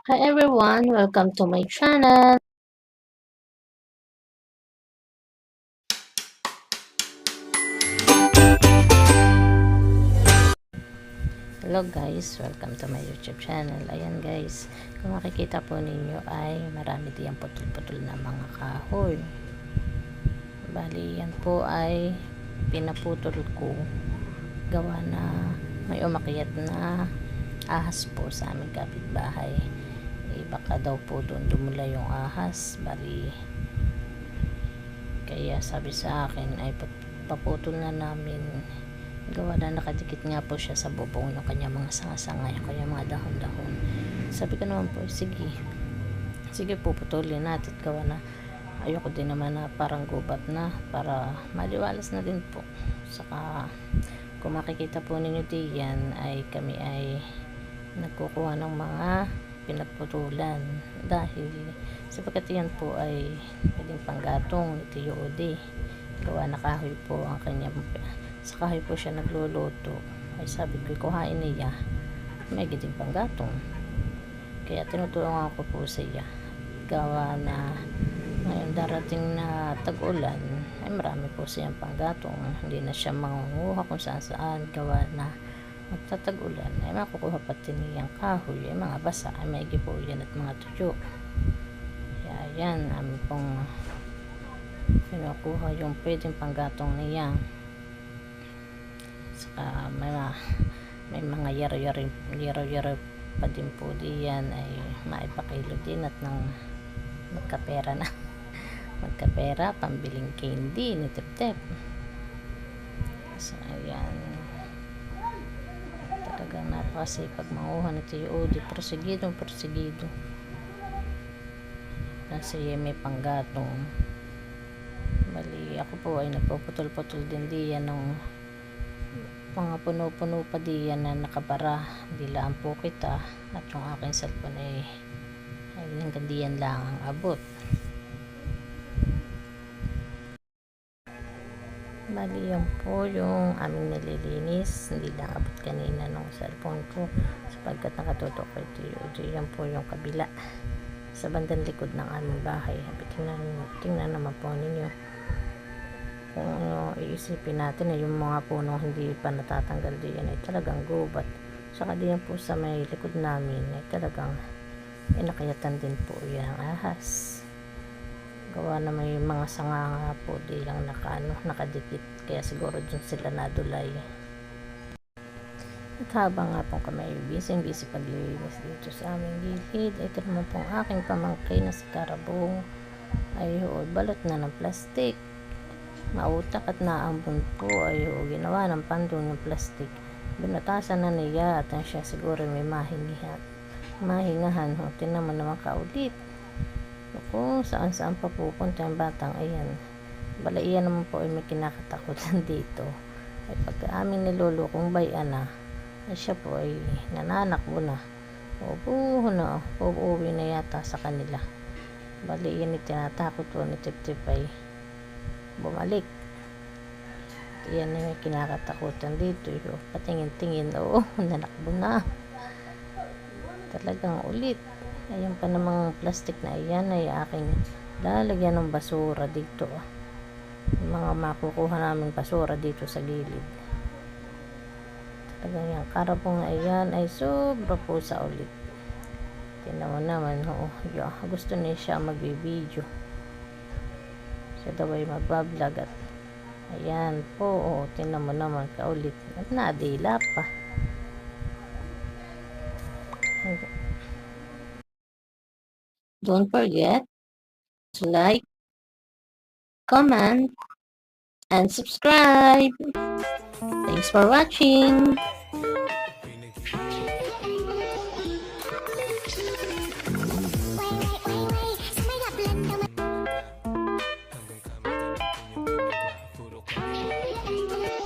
Hi everyone, welcome to my channel. Hello guys, welcome to my YouTube channel. Ayan guys, kung makikita po ninyo ay marami diyang putol-putol na mga kahoy. Bali yan po ay pinaputol ko gawa na may umakyat na ahas po sa aming kapitbahay. Baka daw po doon dumula yung ahas. Bali kaya sabi sa akin ay paputol na namin, gawa na nakadikit nga po siya sa bubong ng kanya mga sanga-sanga, kaya mga dahon-dahon. Sabi ko naman po, sige po putulin natin, gawa na ayoko din naman na parang gubat na, para maliwalas na din po. Saka kung makikita po ninyo diyan ay kami ay nagkukuha ng mga pinaputulan dahil sapagkat yan po ay pwedeng panggatong ni Tio Odi, gawa na kahoy po ang kanya, sa kahoy po siya nagluluto. Ay sabi ko kuhain niya, may giting panggatong, kaya tinutulungan ko po siya, gawa na ngayon darating na tag-ulan ay marami po siyang panggatong, hindi na siya mangunguha kung saan saan, gawa na magtatag-ulan ay makukuha pati niyang kahoy, ay mga basa, ay maigi po yan at mga tuyo. Kaya yan, amin pong pinukuha yung pwedeng panggatong niya. Saka may mga yaro-yaro pa din po diyan, ay maipakilo din at nang magkapera na magkapera, pambiling candy ni Tep-Tep. So ayan, talagang napakasipag manguha ni Tio Odi, porsigido nasa may panggatong. Bali ako po ay nagpuputol-putol din diyan ng mga puno-puno pa diyan na nakabara, dilaan po kita at yung aking cellphone ay hanggang diyan lang ang abot. Bali yan po yung aming nililinis, hindi lang abot kanina ng cellphone ko sapagkat nakatutok kay Tio Odi. Yan po yung kabila sa bandang likod ng aming bahay. Tingnan naman po ninyo kung iisipin natin na yung mga punong hindi pa natatanggal diyan ay talagang gubat. Saka diyan po sa may likod namin ay talagang inakayatan din po yan ang ahas, gawa na may mga sanga nga po di lang nakadikit, kaya siguro dun sila nadulay. At habang nga po kami busy paglilinis dito sa aming gilid, ito naman pong aking pamangkin na si Karabong ay balot na ng plastic, mautak at naambon po, ay ginawa ng pandong yung plastic, binutasan na niya at siya siguro may mahingahan. Tinan mo naman kaulit kung saan pa pupunta ang batang ayan. Bala iyan naman po ay may kinakatakutan dito, ay pagka aming nilulukong bayan na ay siya po ay nananakbo na, uuwi na yata sa kanila. Bali iyan ay tinatakot po ni Tip-Tip ay bumalik. Iyan ay may kinakatakutan dito, patingin-tingin, nanakbo na talagang ulit. Ayun pa namang plastic na iyan ay aking lalagyan ng basura dito, mga makukuha naming basura dito sa gilid. Talagang yung Karabong na iyan ay sobra po sa ulit. Tingnan mo naman, gusto niya siya magbibideo, siya daw ay magbablog at ayan po, tingnan mo naman kaulit at nadila pa. Don't forget to like, comment, and subscribe. Thanks for watching.